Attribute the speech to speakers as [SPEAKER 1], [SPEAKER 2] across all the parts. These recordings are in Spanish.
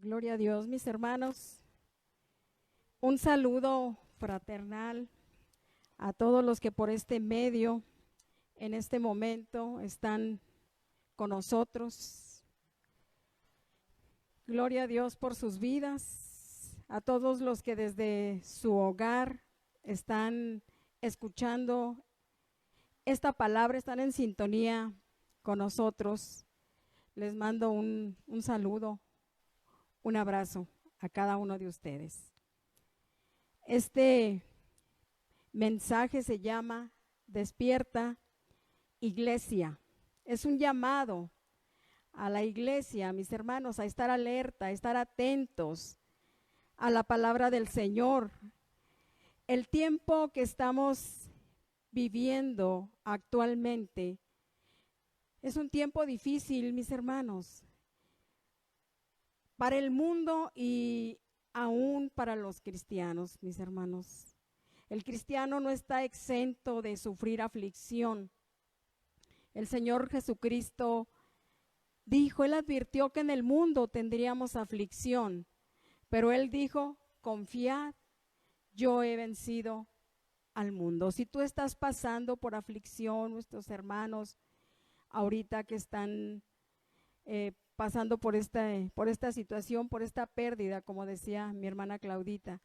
[SPEAKER 1] Gloria a Dios, mis hermanos. Un saludo fraternal a todos los que por este medio, en este momento, están con nosotros. Gloria a Dios por sus vidas, a todos los que desde su hogar están escuchando esta palabra, están en sintonía con nosotros. Les mando un saludo, un abrazo a cada uno de ustedes. Este mensaje se llama Despierta, Iglesia. Es un llamado a la iglesia, mis hermanos, a estar alerta, a estar atentos a la palabra del Señor. El tiempo que estamos viviendo actualmente es un tiempo difícil, mis hermanos, para el mundo y aún para los cristianos, mis hermanos. El cristiano no está exento de sufrir aflicción. El Señor Jesucristo dijo, Él advirtió que en el mundo tendríamos aflicción, pero Él dijo, confiad, yo he vencido al mundo. Si tú estás pasando por aflicción, nuestros hermanos ahorita que están pasando por esta situación, por esta pérdida, como decía mi hermana Claudita,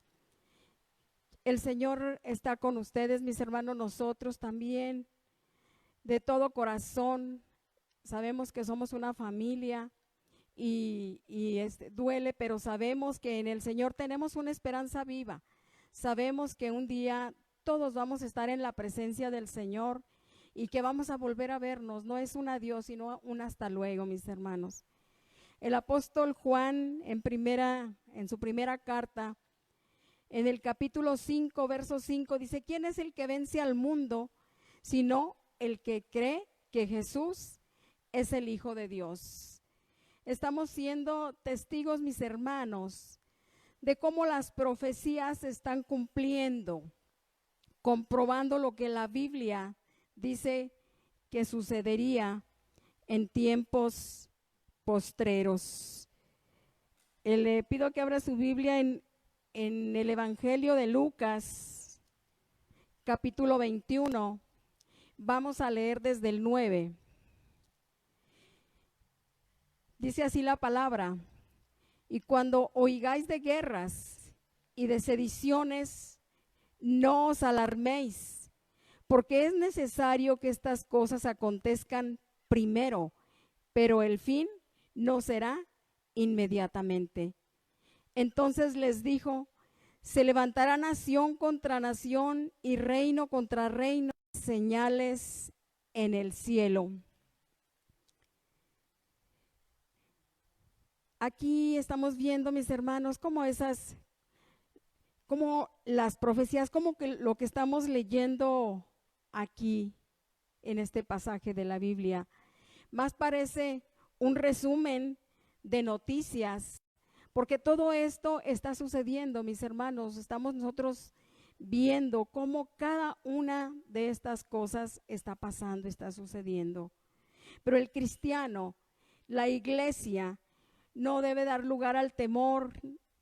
[SPEAKER 1] el Señor está con ustedes, mis hermanos, nosotros también, de todo corazón. Sabemos que somos una familia y duele, pero sabemos que en el Señor tenemos una esperanza viva. Sabemos que un día todos vamos a estar en la presencia del Señor y que vamos a volver a vernos. No es un adiós, sino un hasta luego, mis hermanos. El apóstol Juan en su primera carta, en el capítulo 5, verso 5, dice, ¿quién es el que vence al mundo, sino el que cree que Jesús es el Hijo de Dios? Estamos siendo testigos, mis hermanos, de cómo las profecías se están cumpliendo, comprobando lo que la Biblia dice que sucedería en tiempos postreros. Le pido que abra su Biblia en el Evangelio de Lucas, capítulo 21. Vamos a leer desde el 9. Dice así la palabra: y cuando oigáis de guerras y de sediciones, no os alarméis, porque es necesario que estas cosas acontezcan primero, pero el fin no será inmediatamente. Entonces les dijo, se levantará nación contra nación y reino contra reino, señales en el cielo. Aquí estamos viendo, mis hermanos, como las profecías, como que lo que estamos leyendo aquí en este pasaje de la Biblia, más parece un resumen de noticias, porque todo esto está sucediendo, mis hermanos. Estamos nosotros viendo cómo cada una de estas cosas está pasando, está sucediendo. Pero el cristiano, la iglesia, no debe dar lugar al temor.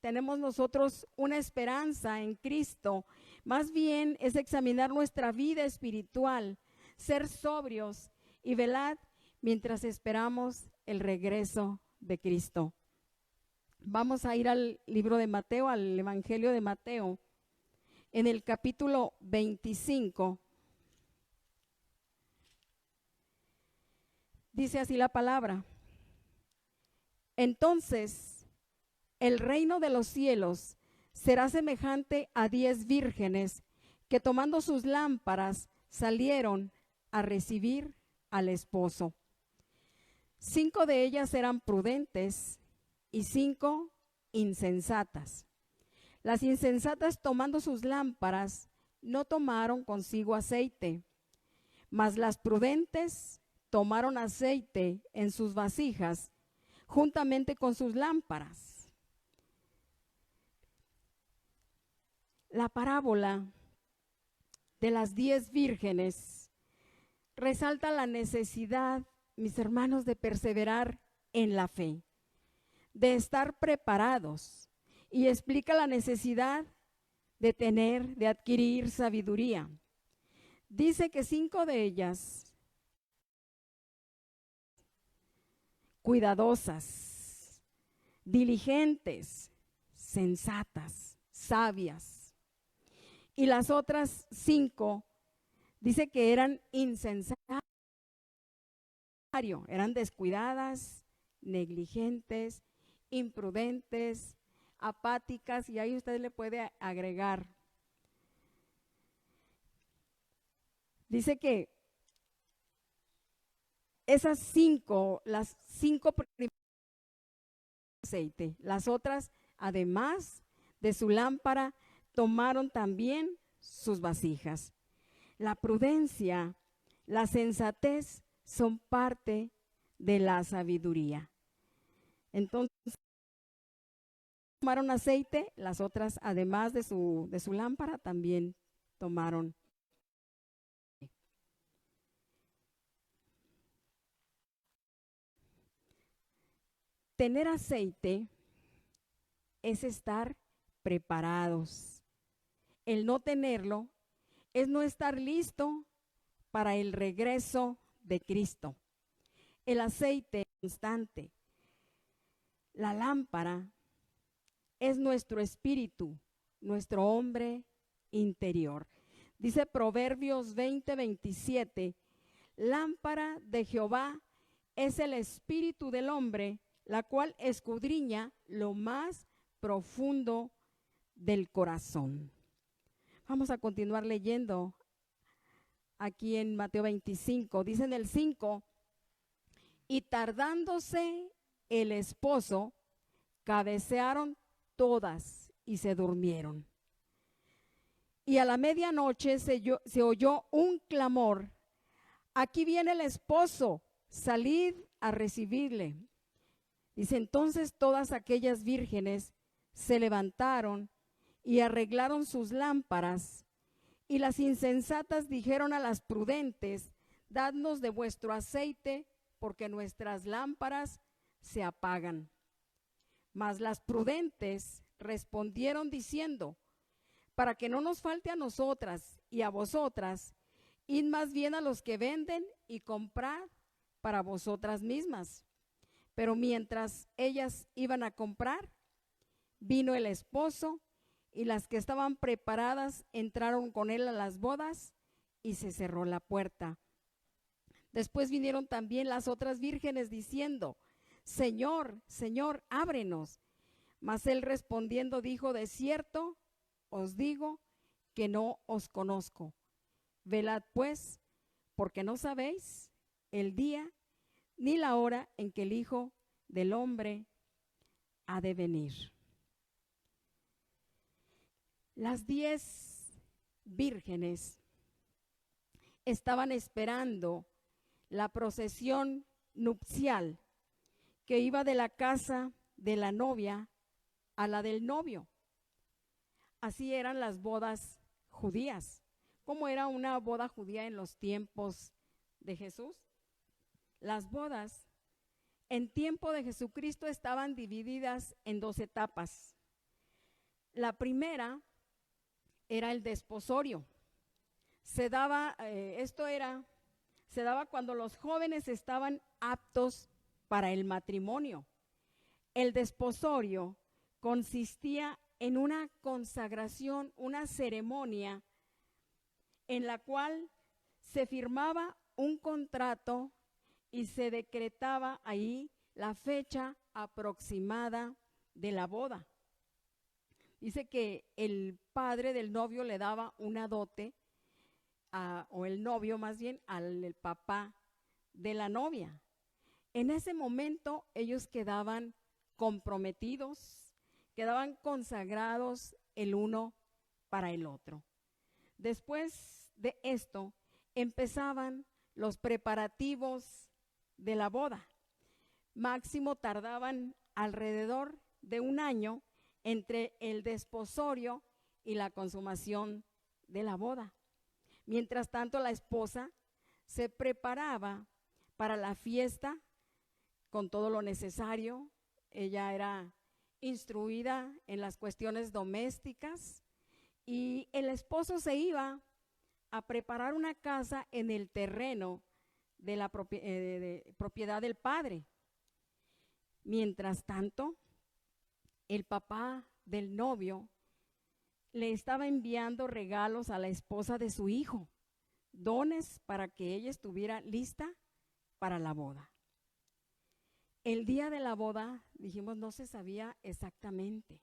[SPEAKER 1] Tenemos nosotros una esperanza en Cristo. Más bien es examinar nuestra vida espiritual, ser sobrios y velad mientras esperamos el regreso de Cristo. Vamos a ir al libro de Mateo, al Evangelio de Mateo, en el capítulo 25. Dice así la palabra: entonces el reino de los cielos será semejante a 10 vírgenes que tomando sus lámparas salieron a recibir al esposo. 5 de ellas eran prudentes y 5 insensatas. Las insensatas, tomando sus lámparas, no tomaron consigo aceite, mas las prudentes tomaron aceite en sus vasijas juntamente con sus lámparas. La parábola de las 10 vírgenes resalta la necesidad, mis hermanos, de perseverar en la fe, de estar preparados y explica la necesidad de adquirir sabiduría. Dice que 5 de ellas, cuidadosas, diligentes, sensatas, sabias. Y las otras 5, dice que eran insensatas, eran descuidadas, negligentes, imprudentes, apáticas, y ahí usted le puede agregar. Dice que esas 5, las 5 primeras aceite, las otras, además de su lámpara, tomaron también sus vasijas. La prudencia, la sensatez son parte de la sabiduría. Entonces, tomaron aceite, las otras, además de su lámpara, también tomaron. Tener aceite es estar preparados. El no tenerlo es no estar listo para el regreso de Cristo. El aceite constante, la lámpara, es nuestro espíritu, nuestro hombre interior. Dice Proverbios 20:27, lámpara de Jehová es el espíritu del hombre, la cual escudriña lo más profundo del corazón. Vamos a continuar leyendo aquí en Mateo 25. Dice en el 5, y tardándose el esposo, cabecearon todas y se durmieron. Y a la medianoche se oyó un clamor: aquí viene el esposo, salid a recibirle. Dice, entonces todas aquellas vírgenes se levantaron y arreglaron sus lámparas, y las insensatas dijeron a las prudentes, dadnos de vuestro aceite, porque nuestras lámparas se apagan. Mas las prudentes respondieron diciendo, para que no nos falte a nosotras y a vosotras, id más bien a los que venden y comprad para vosotras mismas. Pero mientras ellas iban a comprar, vino el esposo, y las que estaban preparadas entraron con él a las bodas, y se cerró la puerta. Después vinieron también las otras vírgenes diciendo, Señor, Señor, ábrenos. Mas él respondiendo dijo, de cierto os digo que no os conozco. Velad pues, porque no sabéis el día ni la hora en que el Hijo del Hombre ha de venir. Las 10 vírgenes estaban esperando la procesión nupcial que iba de la casa de la novia a la del novio. Así eran las bodas judías. ¿Cómo era una boda judía en los tiempos de Jesús? Las bodas en tiempo de Jesucristo estaban divididas en 2 etapas. La primera era el desposorio. Se daba cuando los jóvenes estaban aptos para el matrimonio. El desposorio consistía en una consagración, una ceremonia en la cual se firmaba un contrato y se decretaba ahí la fecha aproximada de la boda. Dice que el padre del novio le daba una dote, o el novio más bien, al papá de la novia. En ese momento ellos quedaban comprometidos, quedaban consagrados el uno para el otro. Después de esto empezaban los preparativos de la boda. Máximo tardaban alrededor de 1 año entre el desposorio y la consumación de la boda. Mientras tanto, la esposa se preparaba para la fiesta con todo lo necesario, ella era instruida en las cuestiones domésticas y el esposo se iba a preparar una casa en el terreno de la propiedad del padre. Mientras tanto, el papá del novio le estaba enviando regalos a la esposa de su hijo, dones para que ella estuviera lista para la boda. El día de la boda, dijimos, no se sabía exactamente.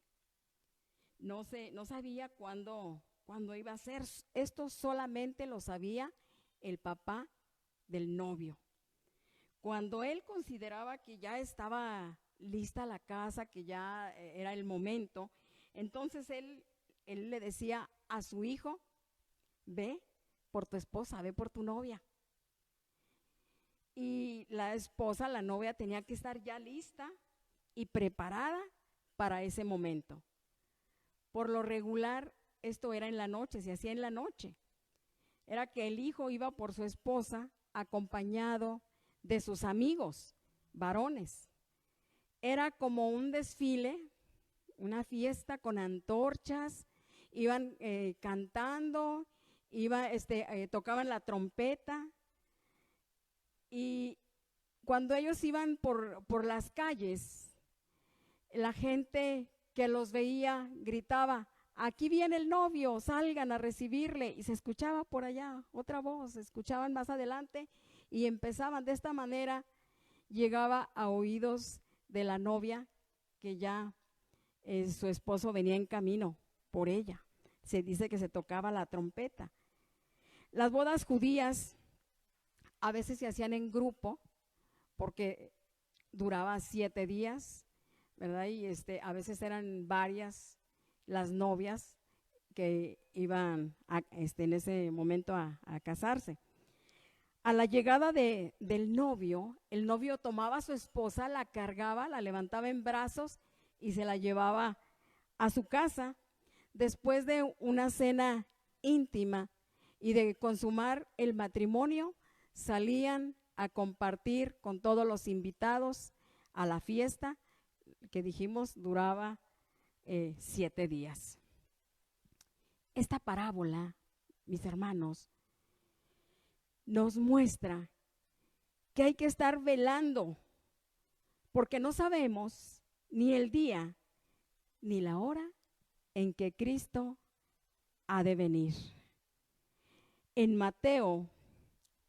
[SPEAKER 1] No sabía cuándo iba a ser. Esto solamente lo sabía el papá del novio. Cuando él consideraba que ya estaba lista la casa, que ya era el momento, entonces él le decía a su hijo, ve por tu esposa, ve por tu novia. Y la esposa, la novia, tenía que estar ya lista y preparada para ese momento. Por lo regular, esto era en la noche, se hacía en la noche. Era que el hijo iba por su esposa acompañado de sus amigos varones. Era como un desfile, una fiesta con antorchas, iban cantando, tocaban la trompeta. Y cuando ellos iban por las calles, la gente que los veía gritaba, aquí viene el novio, salgan a recibirle. Y se escuchaba por allá otra voz, escuchaban más adelante y empezaban de esta manera, llegaba a oídos de la novia que ya su esposo venía en camino por ella. Se dice que se tocaba la trompeta. Las bodas judías a veces se hacían en grupo porque duraba 7 días, ¿verdad? Y a veces eran varias las novias que iban en ese momento a casarse. A la llegada del novio, el novio tomaba a su esposa, la cargaba, la levantaba en brazos y se la llevaba a su casa. Después de una cena íntima y de consumar el matrimonio, salían a compartir con todos los invitados a la fiesta que dijimos duraba 7 días. Esta parábola, mis hermanos, nos muestra que hay que estar velando porque no sabemos ni el día ni la hora en que Cristo ha de venir. En Mateo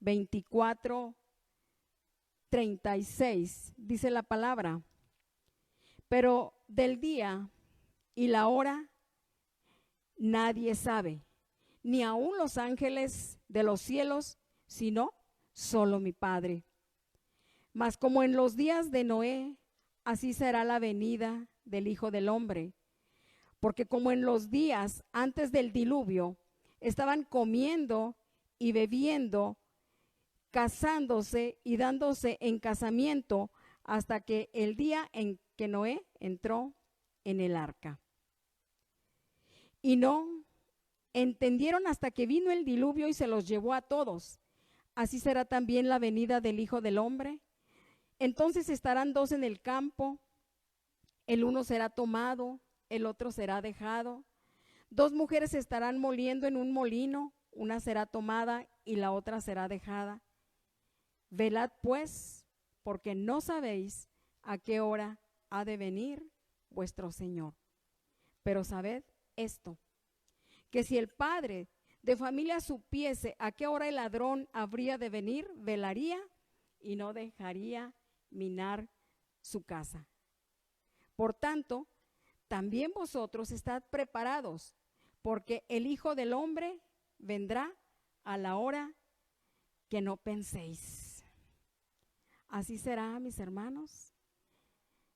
[SPEAKER 1] 24:36 dice la palabra, pero del día y la hora nadie sabe, ni aun los ángeles de los cielos, sino solo mi Padre. Mas como en los días de Noé, así será la venida del Hijo del Hombre. Porque como en los días antes del diluvio, estaban comiendo y bebiendo, casándose y dándose en casamiento, hasta que el día en que Noé entró en el arca. Y no entendieron hasta que vino el diluvio y se los llevó a todos. Así será también la venida del Hijo del Hombre. Entonces estarán 2 en el campo, el uno será tomado, el otro será dejado. 2 mujeres estarán moliendo en un molino, una será tomada y la otra será dejada. Velad pues, porque no sabéis a qué hora ha de venir vuestro Señor. Pero sabed esto, que si el padre de familia supiese a qué hora el ladrón habría de venir, velaría y no dejaría minar su casa. Por tanto, también vosotros estad preparados, porque el Hijo del Hombre vendrá a la hora que no penséis. Así será, mis hermanos,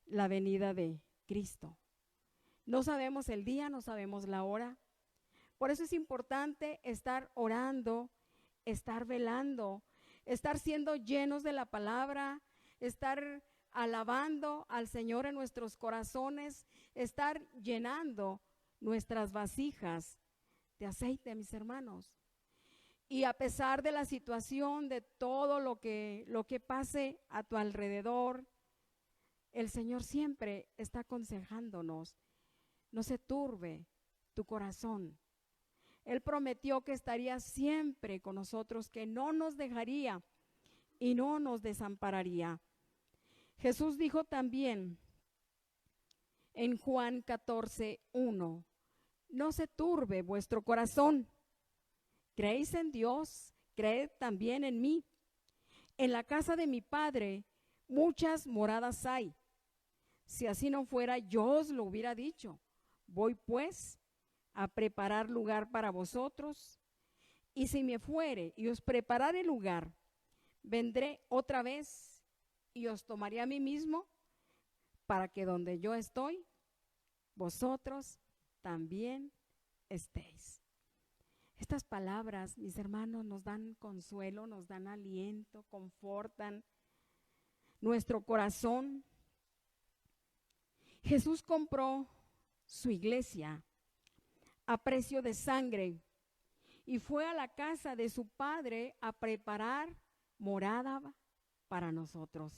[SPEAKER 1] la venida de Cristo. No sabemos el día, no sabemos la hora. Por eso es importante estar orando, estar velando, estar siendo llenos de la palabra, estar alabando al Señor en nuestros corazones, estar llenando nuestras vasijas de aceite, mis hermanos. Y a pesar de la situación, de todo lo que pase a tu alrededor, el Señor siempre está aconsejándonos, no se turbe tu corazón. Él prometió que estaría siempre con nosotros, que no nos dejaría y no nos desampararía. Jesús dijo también en Juan 14:1, no se turbe vuestro corazón. ¿Creéis en Dios? Creed también en mí. En la casa de mi Padre muchas moradas hay. Si así no fuera, yo os lo hubiera dicho. Voy pues a preparar lugar para vosotros. Y si me fuere y os preparare lugar, vendré otra vez y os tomaré a mí mismo, para que donde yo estoy, vosotros también estéis. Estas palabras, mis hermanos, nos dan consuelo, nos dan aliento, confortan nuestro corazón. Jesús compró su iglesia a precio de sangre y fue a la casa de su Padre a preparar morada para nosotros.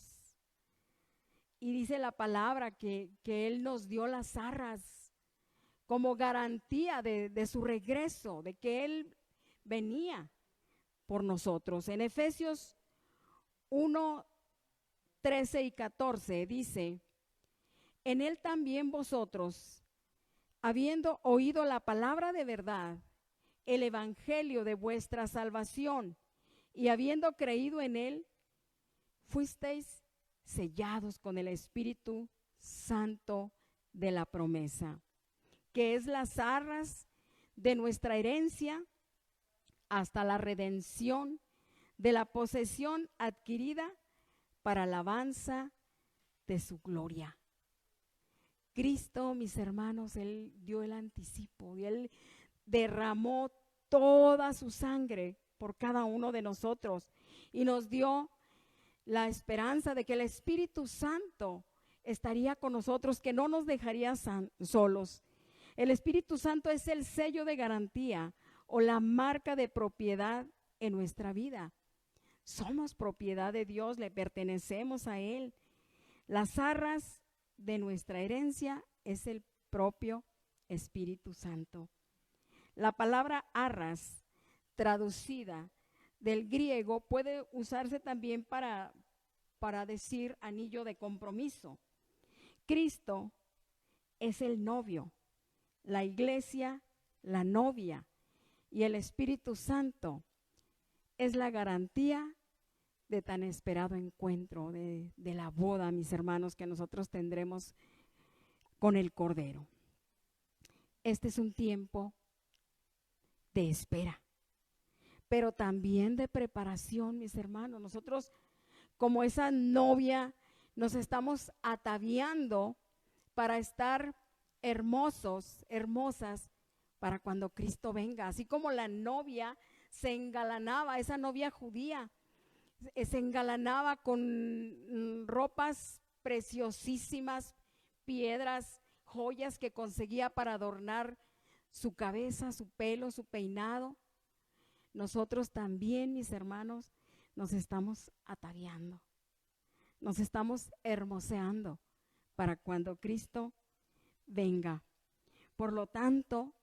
[SPEAKER 1] Y dice la palabra que Él nos dio las arras como garantía de su regreso, de que Él venía por nosotros. En Efesios 1:13 y 14 dice, en Él también vosotros, habiendo oído la palabra de verdad, el evangelio de vuestra salvación, y habiendo creído en Él, fuisteis sellados con el Espíritu Santo de la promesa, que es las arras de nuestra herencia hasta la redención de la posesión adquirida para alabanza de su gloria. Cristo, mis hermanos, Él dio el anticipo y Él derramó toda su sangre por cada uno de nosotros y nos dio la esperanza de que el Espíritu Santo estaría con nosotros, que no nos dejaría solos. El Espíritu Santo es el sello de garantía o la marca de propiedad en nuestra vida. Somos propiedad de Dios, le pertenecemos a Él. Las arras de nuestra herencia es el propio Espíritu Santo. La palabra arras, traducida del griego, puede usarse también para decir anillo de compromiso. Cristo es el novio, la iglesia, la novia, y el Espíritu Santo es la garantía de tan esperado encuentro, de la boda, mis hermanos, que nosotros tendremos con el Cordero. Este es un tiempo de espera, pero también de preparación, mis hermanos. Nosotros, como esa novia, nos estamos ataviando para estar hermosos, hermosas, para cuando Cristo venga. Así como la novia se engalanaba, esa novia judía, se engalanaba con ropas preciosísimas, piedras, joyas que conseguía para adornar su cabeza, su pelo, su peinado. Nosotros también, mis hermanos, nos estamos ataviando, nos estamos hermoseando para cuando Cristo venga. Por lo tanto,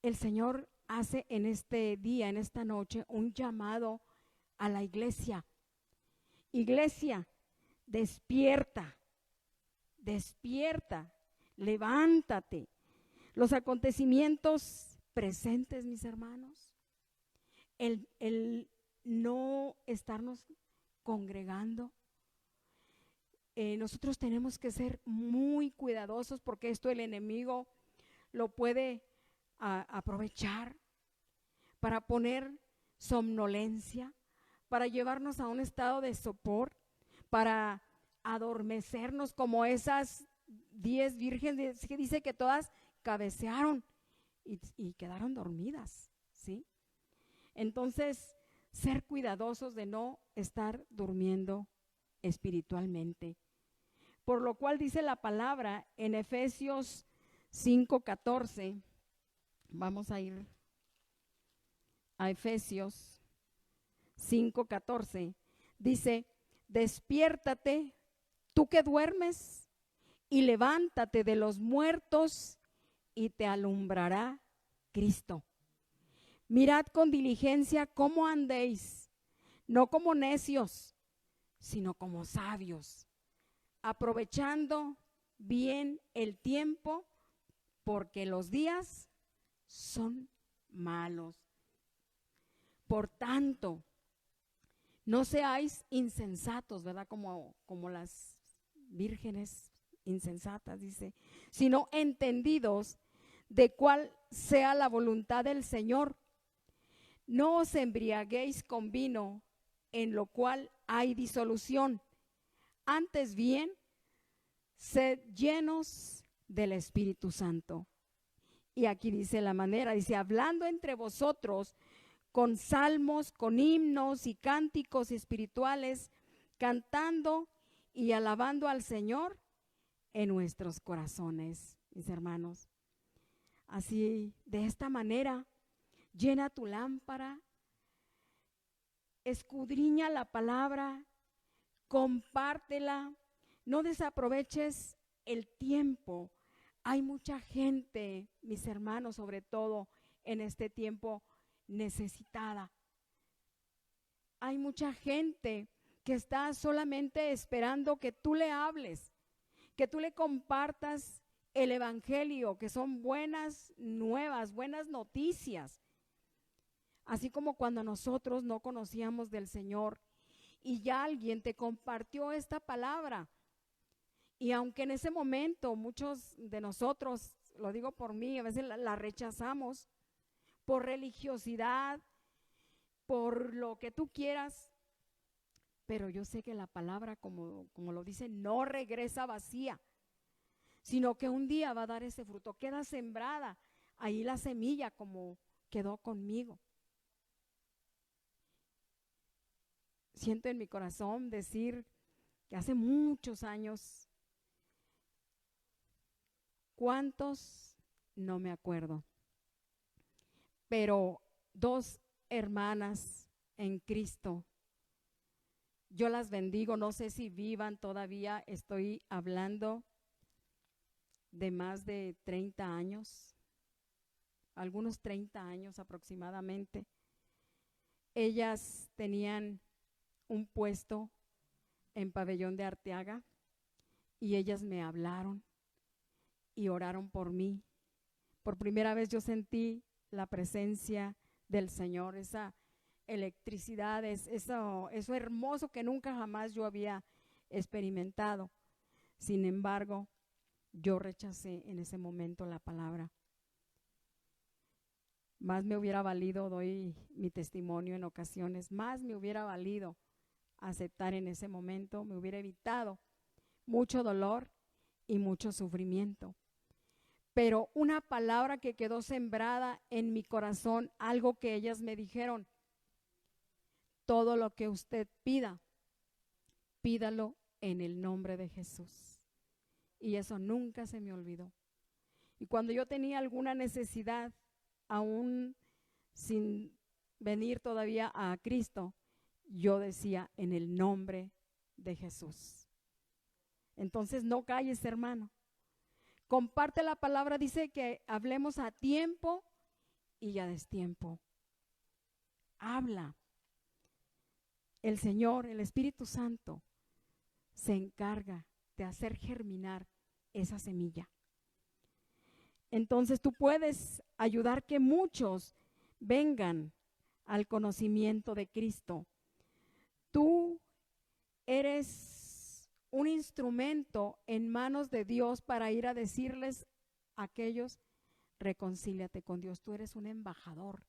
[SPEAKER 1] el Señor hace en este día, en esta noche, un llamado a la iglesia. Iglesia, despierta, despierta, levántate. Los acontecimientos presentes, mis hermanos, el no estarnos congregando, nosotros tenemos que ser muy cuidadosos, porque esto el enemigo lo puede aprovechar para poner somnolencia, para llevarnos a un estado de sopor, para adormecernos como esas 10 vírgenes que dice que todas cabecearon y quedaron dormidas, ¿sí? Entonces, ser cuidadosos de no estar durmiendo espiritualmente. Por lo cual dice la palabra en Efesios 5:14, vamos a ir a Efesios 5:14, dice, despiértate Tú que duermes, y levántate de los muertos y te alumbrará Cristo. Mirad con diligencia cómo andéis, no como necios, sino como sabios, aprovechando bien el tiempo, porque los días son malos. Por tanto, no seáis insensatos, ¿verdad? Como las vírgenes insensatas, dice, sino entendidos de cuál sea la voluntad del Señor. No os embriaguéis con vino, en lo cual hay disolución. Antes bien, sed llenos del Espíritu Santo. Y aquí dice la manera, dice, hablando entre vosotros con salmos, con himnos y cánticos espirituales, cantando y alabando al Señor en nuestros corazones, mis hermanos. Así, de esta manera, llena tu lámpara, escudriña la palabra, compártela, no desaproveches el tiempo. Hay mucha gente, mis hermanos, sobre todo en este tiempo, necesitada. Hay mucha gente que está solamente esperando que tú le hables, que tú le compartas el evangelio, que son buenas nuevas, buenas noticias. Así como cuando nosotros no conocíamos del Señor y ya alguien te compartió esta palabra. Y aunque en ese momento muchos de nosotros, lo digo por mí, a veces la rechazamos por religiosidad, por lo que tú quieras, pero yo sé que la palabra, como lo dice, no regresa vacía, sino que un día va a dar ese fruto, queda sembrada ahí la semilla como quedó conmigo. Siento en mi corazón decir que hace muchos años, ¿cuántos? No me acuerdo, pero 2 hermanas en Cristo, yo las bendigo, no sé si vivan todavía, estoy hablando de más de 30 años, algunos 30 años aproximadamente. Ellas tenían un puesto en Pabellón de Arteaga y ellas me hablaron y oraron por mí. Por primera vez yo sentí la presencia del Señor, esa electricidad, eso hermoso que nunca jamás yo había experimentado. Sin embargo, yo rechacé en ese momento la palabra. Más me hubiera valido, doy mi testimonio en ocasiones, más me hubiera valido aceptar en ese momento, me hubiera evitado mucho dolor y mucho sufrimiento. Pero una palabra que quedó sembrada en mi corazón, algo que ellas me dijeron: todo lo que usted pida, pídalo en el nombre de Jesús. Y eso nunca se me olvidó. Y cuando yo tenía alguna necesidad, aún sin venir todavía a Cristo, yo decía en el nombre de Jesús. Entonces no calles, hermano. Comparte la palabra, dice que hablemos a tiempo y a destiempo. Habla. El Señor, el Espíritu Santo, se encarga de hacer germinar esa semilla. Entonces tú puedes ayudar que muchos vengan al conocimiento de Cristo. Tú eres un instrumento en manos de Dios para ir a decirles a aquellos: reconcíliate con Dios. Tú eres un embajador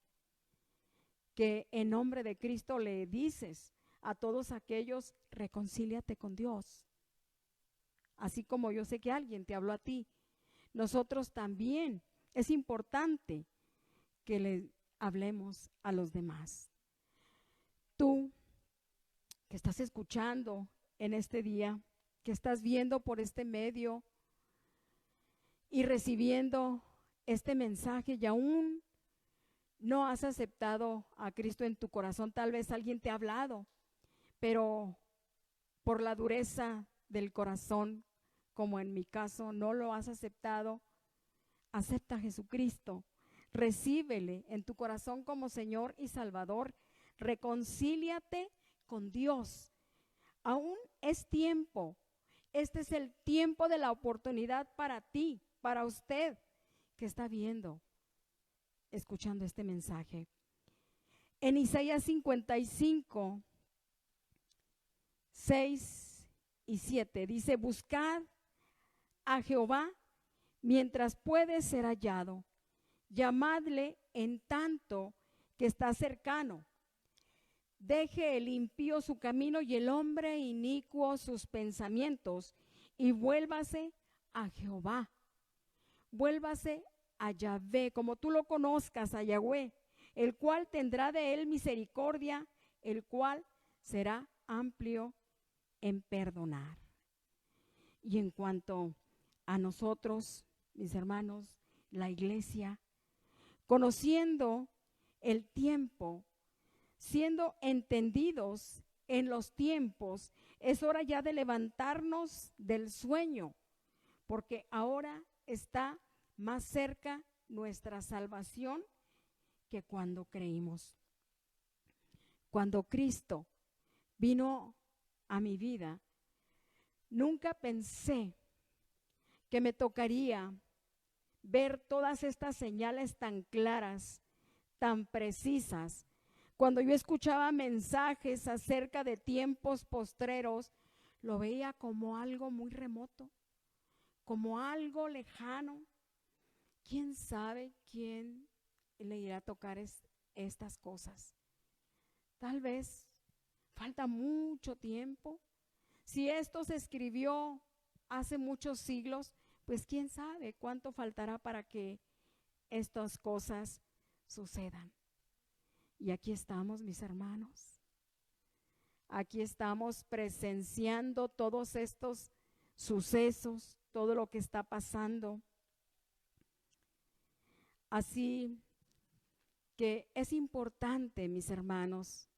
[SPEAKER 1] que en nombre de Cristo le dices a todos aquellos: reconcíliate con Dios. Así como yo sé que alguien te habló a ti, nosotros también es importante que le hablemos a los demás. Tú que estás escuchando en este día, que estás viendo por este medio y recibiendo este mensaje y aún no has aceptado a Cristo en tu corazón, tal vez alguien te ha hablado, pero por la dureza del corazón, como en mi caso no lo has aceptado, acepta a Jesucristo, recíbele en tu corazón como Señor y Salvador, reconcíliate con Dios. Aún es tiempo, este es el tiempo de la oportunidad para ti, para usted que está viendo, escuchando este mensaje. En Isaías 55, 6 y 7 dice: buscad a Jehová mientras puede ser hallado, llamadle en tanto que está cercano. Deje el impío su camino y el hombre inicuo sus pensamientos, y vuélvase a Jehová, vuélvase a Yahvé, como tú lo conozcas, a Yahweh, el cual tendrá de él misericordia, el cual será amplio en perdonar. Y en cuanto a nosotros, mis hermanos, la iglesia, conociendo el tiempo, siendo entendidos en los tiempos, es hora ya de levantarnos del sueño, porque ahora está más cerca nuestra salvación que cuando creímos. Cuando Cristo vino a mi vida, nunca pensé que me tocaría ver todas estas señales tan claras, tan precisas. Cuando yo escuchaba mensajes acerca de tiempos postreros, lo veía como algo muy remoto, como algo lejano. ¿Quién sabe quién le irá a tocar estas cosas? Tal vez falta mucho tiempo. Si esto se escribió hace muchos siglos, pues quién sabe cuánto faltará para que estas cosas sucedan. Y aquí estamos, mis hermanos. Aquí estamos presenciando todos estos sucesos, todo lo que está pasando. Así que es importante, mis hermanos,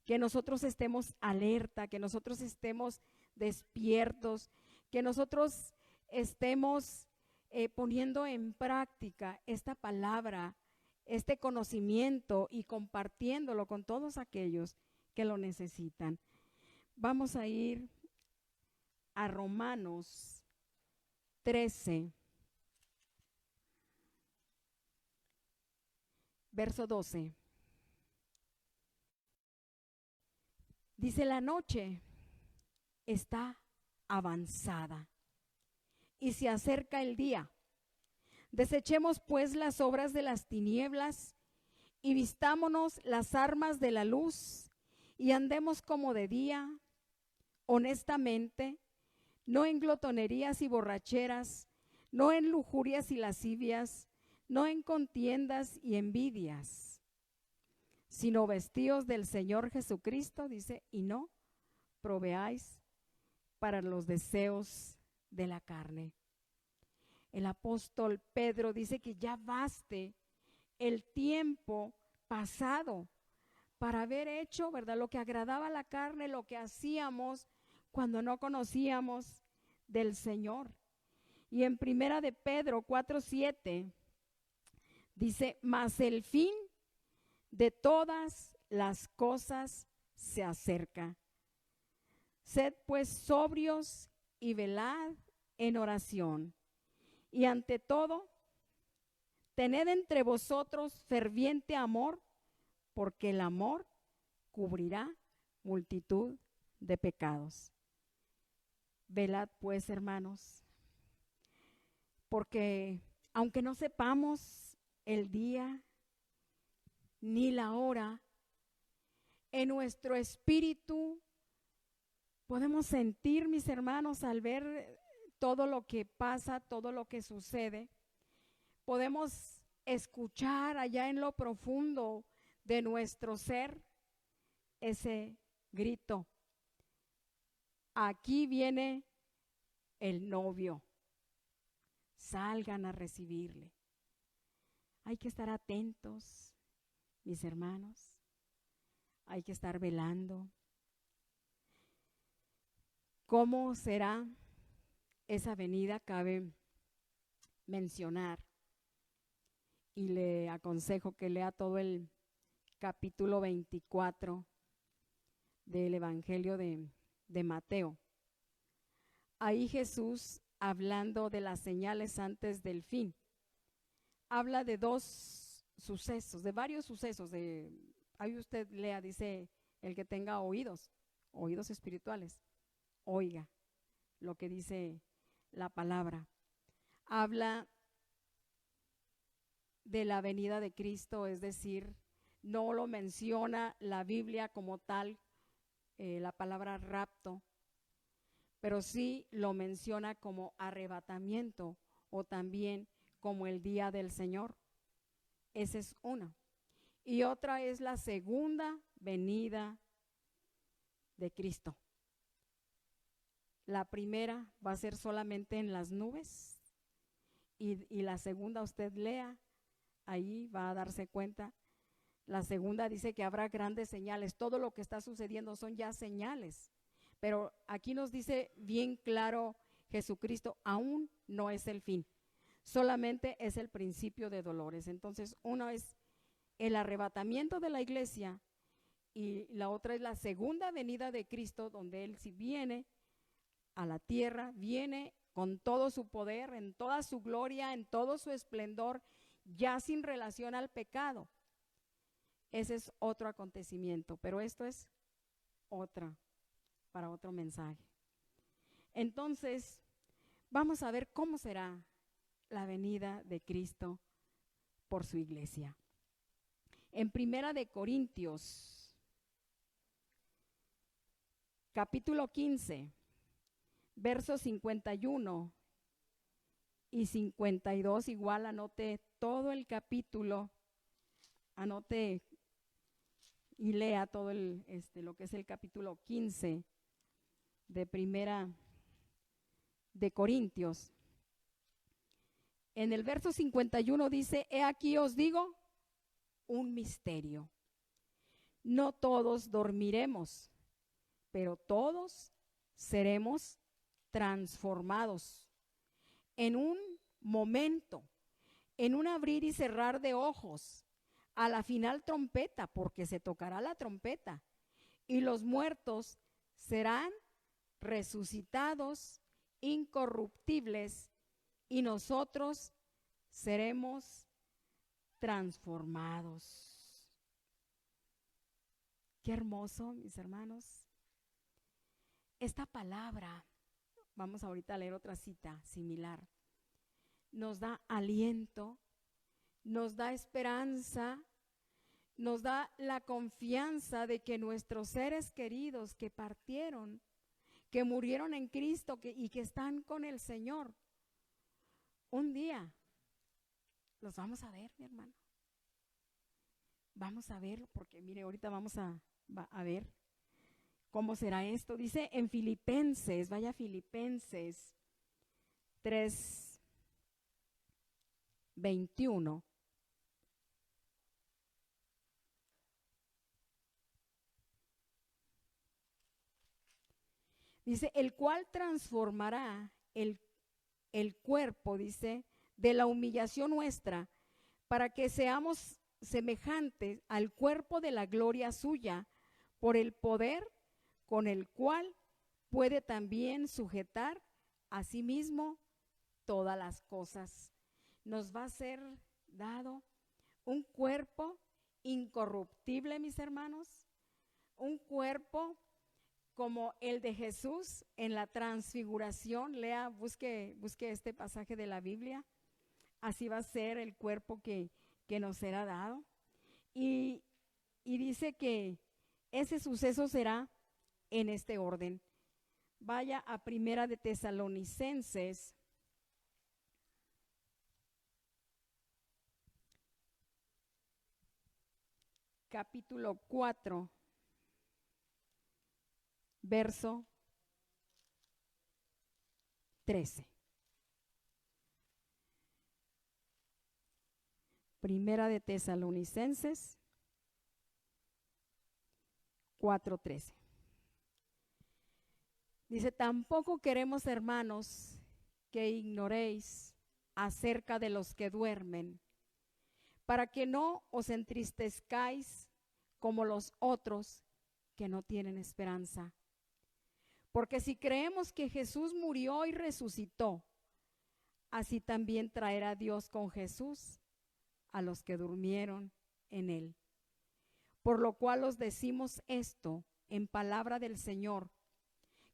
[SPEAKER 1] que nosotros estemos alerta, que nosotros estemos despiertos, que nosotros estemos poniendo en práctica esta palabra, este conocimiento y compartiéndolo con todos aquellos que lo necesitan. Vamos a ir a Romanos 13, verso 12. Dice: la noche está avanzada y se acerca el día. Desechemos pues las obras de las tinieblas y vistámonos las armas de la luz y andemos como de día, honestamente, no en glotonerías y borracheras, no en lujurias y lascivias, no en contiendas y envidias, sino vestidos del Señor Jesucristo, dice, y no proveáis para los deseos de la carne. El apóstol Pedro dice que ya baste el tiempo pasado para haber hecho, ¿verdad?, lo que agradaba a la carne, lo que hacíamos cuando no conocíamos del Señor. Y en primera de Pedro 4:7 dice: mas el fin de todas las cosas se acerca. Sed pues sobrios y velad en oración. Y ante todo, tened entre vosotros ferviente amor, porque el amor cubrirá multitud de pecados. Velad pues, hermanos, porque aunque no sepamos el día ni la hora, en nuestro espíritu podemos sentir, mis hermanos, al ver todo lo que pasa, todo lo que sucede. Podemos escuchar allá en lo profundo de nuestro ser ese grito: aquí viene el novio, salgan a recibirle. Hay que estar atentos, mis hermanos, hay que estar velando. ¿Cómo será esa venida? Cabe mencionar, y le aconsejo que lea todo el capítulo 24 del Evangelio de Mateo. Ahí Jesús, hablando de las señales antes del fin, habla de dos sucesos, de varios sucesos. Ahí usted lea, dice, el que tenga oídos espirituales, oiga lo que dice la palabra. Habla de la venida de Cristo, es decir, no lo menciona la Biblia como tal, la palabra rapto, pero sí lo menciona como arrebatamiento o también como el día del Señor. Esa es una. Y otra es la segunda venida de Cristo. La primera va a ser solamente en las nubes y la segunda, usted lea, ahí va a darse cuenta. La segunda dice que habrá grandes señales. Todo lo que está sucediendo son ya señales. Pero aquí nos dice bien claro Jesucristo, aún no es el fin, solamente es el principio de dolores. Entonces, uno es el arrebatamiento de la iglesia y la otra es la segunda venida de Cristo, donde Él sí viene a la tierra, viene con todo su poder, en toda su gloria, en todo su esplendor, ya sin relación al pecado. Ese es otro acontecimiento, pero esto es para otro mensaje. Entonces, vamos a ver cómo será la venida de Cristo por su iglesia. En Primera de Corintios, capítulo 15, versos 51 y 52, igual anote todo el capítulo, anote y lea todo lo que es el capítulo 15 de Primera de Corintios. En el verso 51 dice: he aquí os digo un misterio. No todos dormiremos, pero todos seremos transformados en un momento, en un abrir y cerrar de ojos, a la final trompeta, porque se tocará la trompeta, y los muertos serán resucitados incorruptibles, y nosotros seremos transformados. Qué hermoso, mis hermanos. Esta palabra, vamos ahorita a leer otra cita similar, nos da aliento, nos da esperanza, nos da la confianza de que nuestros seres queridos que partieron, que murieron en Cristo y que están con el Señor, un día los vamos a ver, mi hermano. Vamos a verlo, porque mire, ahorita vamos a ver cómo será esto. Dice en Filipenses, vaya Filipenses 3:21. Dice, el cual transformará el cuerpo, dice, de la humillación nuestra, para que seamos semejantes al cuerpo de la gloria suya, por el poder con el cual puede también sujetar a sí mismo todas las cosas. Nos va a ser dado un cuerpo incorruptible, mis hermanos, un cuerpo como el de Jesús en la transfiguración. Lea, busque este pasaje de la Biblia. Así va a ser el cuerpo que nos será dado. Y dice que ese suceso será en este orden. Vaya a Primera de Tesalonicenses, capítulo 4, verso 13. Primera de Tesalonicenses 4:13. Dice, tampoco queremos, hermanos, que ignoréis acerca de los que duermen, para que no os entristezcáis como los otros que no tienen esperanza. Porque si creemos que Jesús murió y resucitó, así también traerá Dios con Jesús a los que durmieron en él. Por lo cual os decimos esto en palabra del Señor,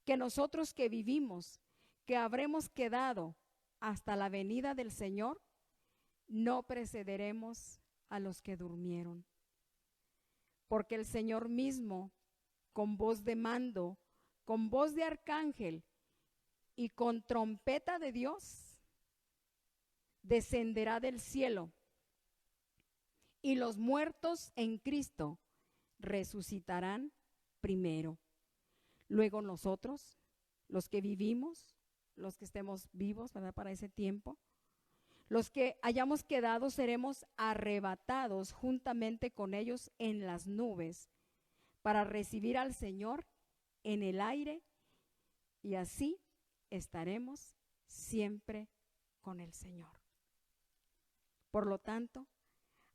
[SPEAKER 1] que nosotros que vivimos, que habremos quedado hasta la venida del Señor, no precederemos a los que durmieron. Porque el Señor mismo, con voz de mando, con voz de arcángel y con trompeta de Dios, descenderá del cielo, y los muertos en Cristo resucitarán primero. Luego nosotros, los que vivimos, los que estemos vivos, ¿verdad?, para ese tiempo, los que hayamos quedado seremos arrebatados juntamente con ellos en las nubes para recibir al Señor en el aire, y así estaremos siempre con el Señor. Por lo tanto,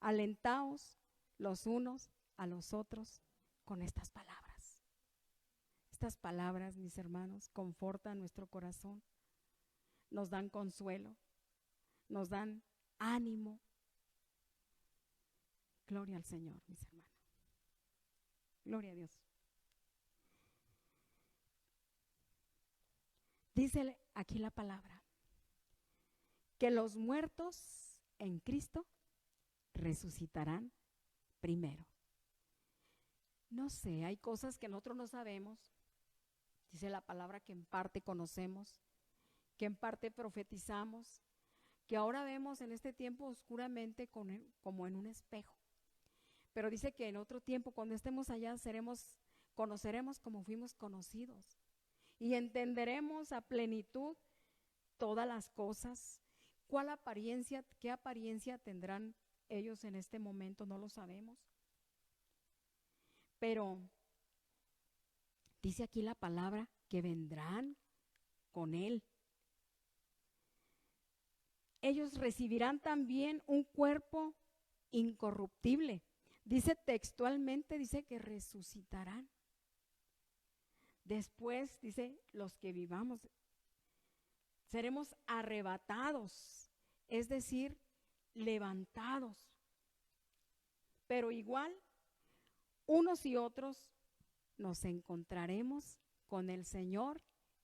[SPEAKER 1] alentaos los unos a los otros con estas palabras. Estas palabras, mis hermanos, confortan nuestro corazón, nos dan consuelo, nos dan ánimo. Gloria al Señor, mis hermanos. Gloria a Dios. Dice aquí la palabra, que los muertos en Cristo resucitarán primero. No sé, hay cosas que nosotros no sabemos. Dice la palabra que en parte conocemos, que en parte profetizamos, que ahora vemos en este tiempo oscuramente como en un espejo. Pero dice que en otro tiempo, cuando estemos allá, conoceremos como fuimos conocidos. Y entenderemos a plenitud todas las cosas. ¿Qué apariencia tendrán ellos en este momento? No lo sabemos. Pero dice aquí la palabra que vendrán con Él. Ellos recibirán también un cuerpo incorruptible. Dice textualmente, dice que resucitarán. Después, dice, los que vivamos, seremos arrebatados, es decir, levantados. Pero igual, unos y otros nos encontraremos con el Señor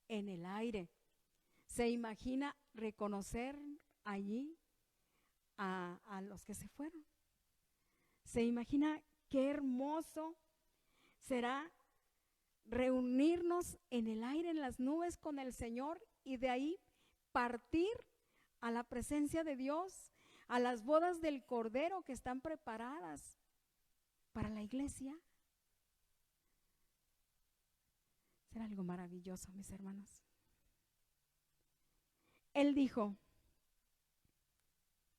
[SPEAKER 1] en el aire. ¿Se imagina reconocer allí a los que se fueron? ¿Se imagina qué hermoso será reunirnos en el aire, en las nubes con el Señor, y de ahí partir a la presencia de Dios, a las bodas del Cordero que están preparadas para la iglesia? Será algo maravilloso, mis hermanos. Él dijo,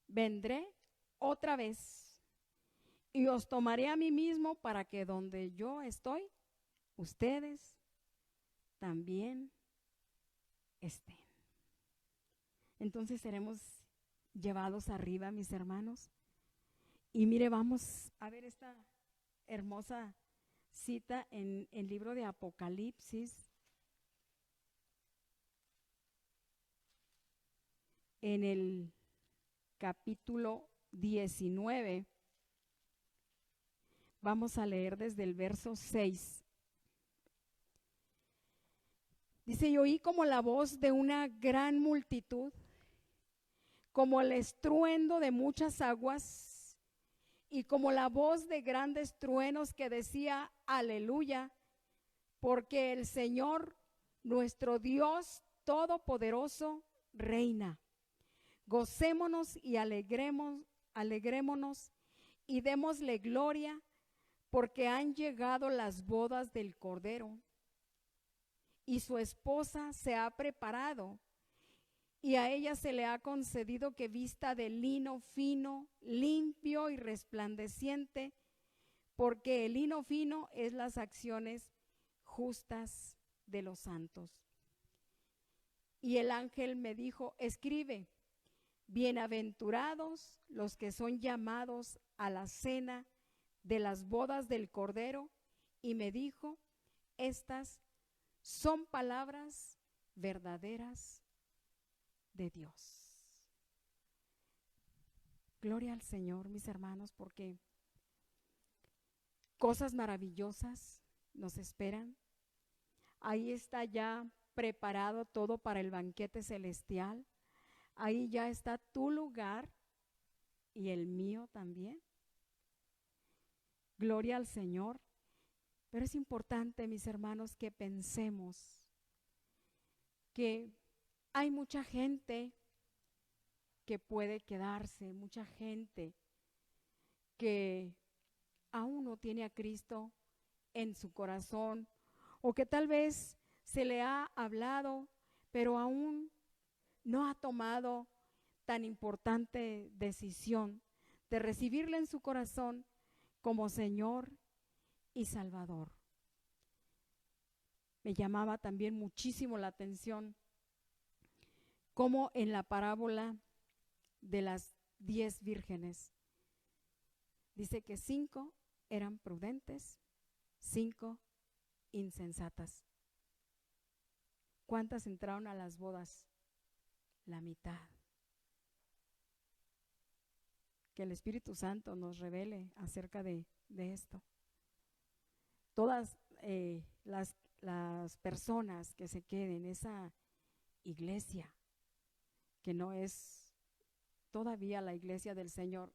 [SPEAKER 1] vendré otra vez y os tomaré a mí mismo, para que donde yo estoy, ustedes también estén. Entonces seremos llevados arriba, mis hermanos. Y mire, vamos a ver esta hermosa cita en el libro de Apocalipsis, en el capítulo 19. Vamos a leer desde el verso 6. Dice, y oí como la voz de una gran multitud, como el estruendo de muchas aguas, y como la voz de grandes truenos que decía, aleluya, porque el Señor, nuestro Dios Todopoderoso, reina. Gocémonos y alegrémonos y démosle gloria, porque han llegado las bodas del Cordero, y su esposa se ha preparado, y a ella se le ha concedido que vista de lino fino, limpio y resplandeciente, porque el lino fino es las acciones justas de los santos. Y el ángel me dijo, escribe, bienaventurados los que son llamados a la cena de las bodas del Cordero. Y me dijo, estas son palabras verdaderas de Dios. Gloria al Señor, mis hermanos, porque cosas maravillosas nos esperan. Ahí está ya preparado todo para el banquete celestial. Ahí ya está tu lugar y el mío también. Gloria al Señor. Pero es importante, mis hermanos, que pensemos que hay mucha gente que puede quedarse, mucha gente que aún no tiene a Cristo en su corazón, o que tal vez se le ha hablado, pero aún no ha tomado tan importante decisión de recibirle en su corazón como Señor y Salvador. Me llamaba también muchísimo la atención cómo en la parábola de las 10 vírgenes dice que 5 eran prudentes, 5 insensatas. ¿Cuántas entraron a las bodas? La mitad. Que el Espíritu Santo nos revele acerca de esto. Todas las personas que se queden en esa iglesia, que no es todavía la iglesia del Señor,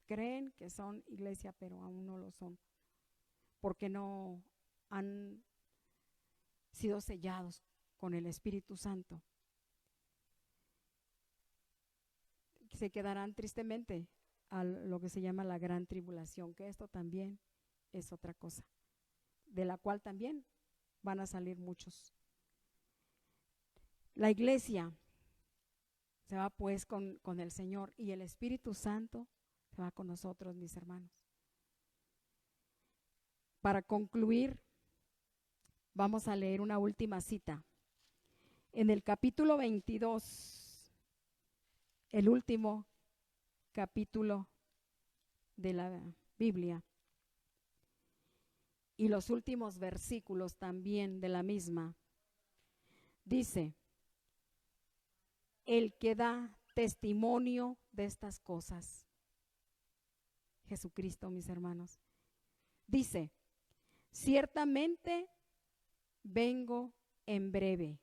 [SPEAKER 1] creen que son iglesia, pero aún no lo son, porque no han sido sellados con el Espíritu Santo. Se quedarán tristemente a lo que se llama la gran tribulación, que esto también es otra cosa, de la cual también van a salir muchos. La iglesia se va pues con el Señor, y el Espíritu Santo se va con nosotros, mis hermanos. Para concluir, vamos a leer una última cita. En el capítulo 22, el último capítulo de la Biblia, y los últimos versículos también de la misma, dice: el que da testimonio de estas cosas, Jesucristo, mis hermanos, dice: ciertamente vengo en breve.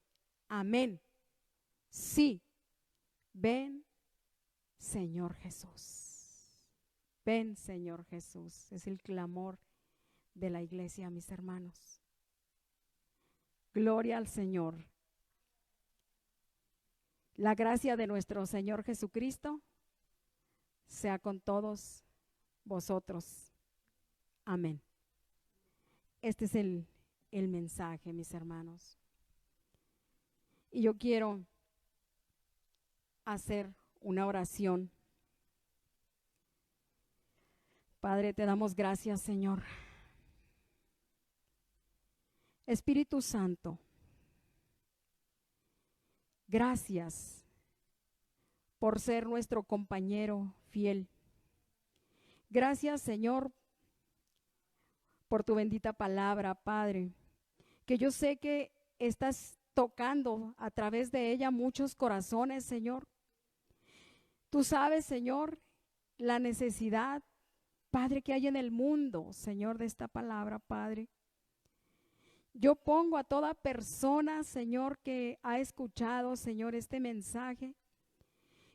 [SPEAKER 1] Amén. Sí, ven, Señor Jesús. Ven, Señor Jesús. Es el clamor de la iglesia, mis hermanos. Gloria al Señor. La gracia de nuestro Señor Jesucristo sea con todos vosotros. Amén. Este es el mensaje, mis hermanos. Y yo quiero hacer una oración. Padre, te damos gracias, Señor. Espíritu Santo, gracias por ser nuestro compañero fiel. Gracias, Señor, por tu bendita palabra, Padre, que yo sé que estás tocando a través de ella muchos corazones, Señor. Tú sabes, Señor, la necesidad, Padre, que hay en el mundo, Señor, de esta palabra, Padre. Yo pongo a toda persona, Señor, que ha escuchado, Señor, este mensaje,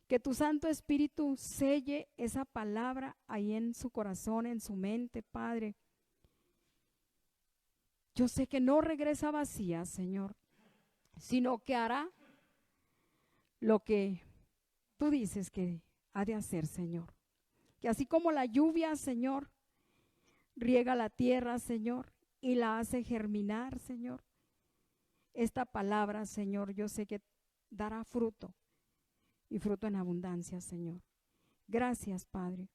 [SPEAKER 1] que tu Santo Espíritu selle esa palabra ahí en su corazón, en su mente, Padre. Yo sé que no regresa vacía, Señor, sino que hará lo que tú dices que ha de hacer, Señor. Que así como la lluvia, Señor, riega la tierra, Señor, y la hace germinar, Señor, esta palabra, Señor, yo sé que dará fruto, y fruto en abundancia, Señor. Gracias, Padre.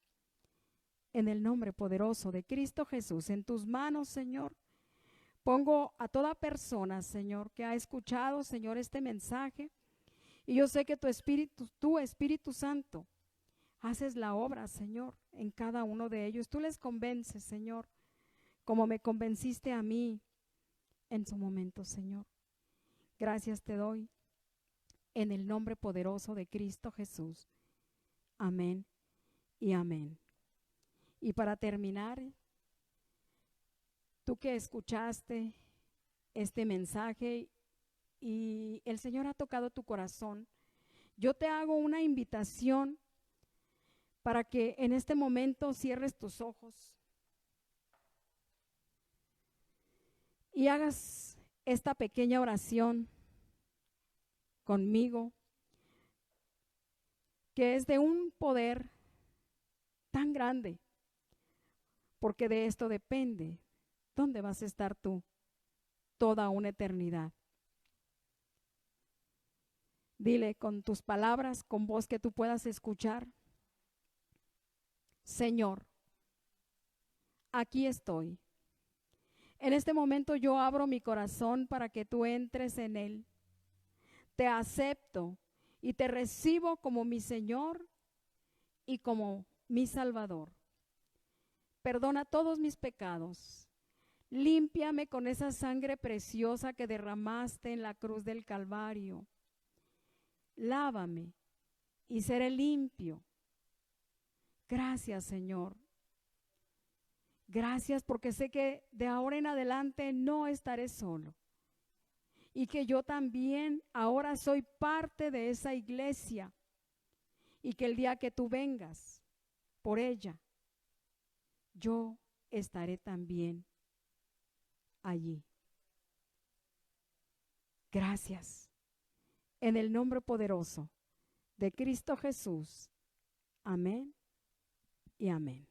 [SPEAKER 1] En el nombre poderoso de Cristo Jesús, en tus manos, Señor, pongo a toda persona, Señor, que ha escuchado, Señor, este mensaje, Y yo sé que tu Espíritu Santo, haces la obra, Señor, en cada uno de ellos. Tú les convences, Señor, como me convenciste a mí en su momento, Señor. Gracias te doy en el nombre poderoso de Cristo Jesús. Amén y amén. Y para terminar, tú que escuchaste este mensaje y el Señor ha tocado tu corazón, yo te hago una invitación para que en este momento cierres tus ojos y hagas esta pequeña oración conmigo, que es de un poder tan grande, porque de esto depende dónde vas a estar tú toda una eternidad. Dile con tus palabras, con voz que tú puedas escuchar: Señor, aquí estoy. En este momento yo abro mi corazón para que tú entres en él. Te acepto y te recibo como mi Señor y como mi Salvador. Perdona todos mis pecados. Límpiame con esa sangre preciosa que derramaste en la cruz del Calvario. Lávame y seré limpio. Gracias, Señor. Gracias porque sé que de ahora en adelante no estaré solo. Y que yo también ahora soy parte de esa iglesia. Y que el día que tú vengas por ella, yo estaré también allí. Gracias. En el nombre poderoso de Cristo Jesús. Amén y amén.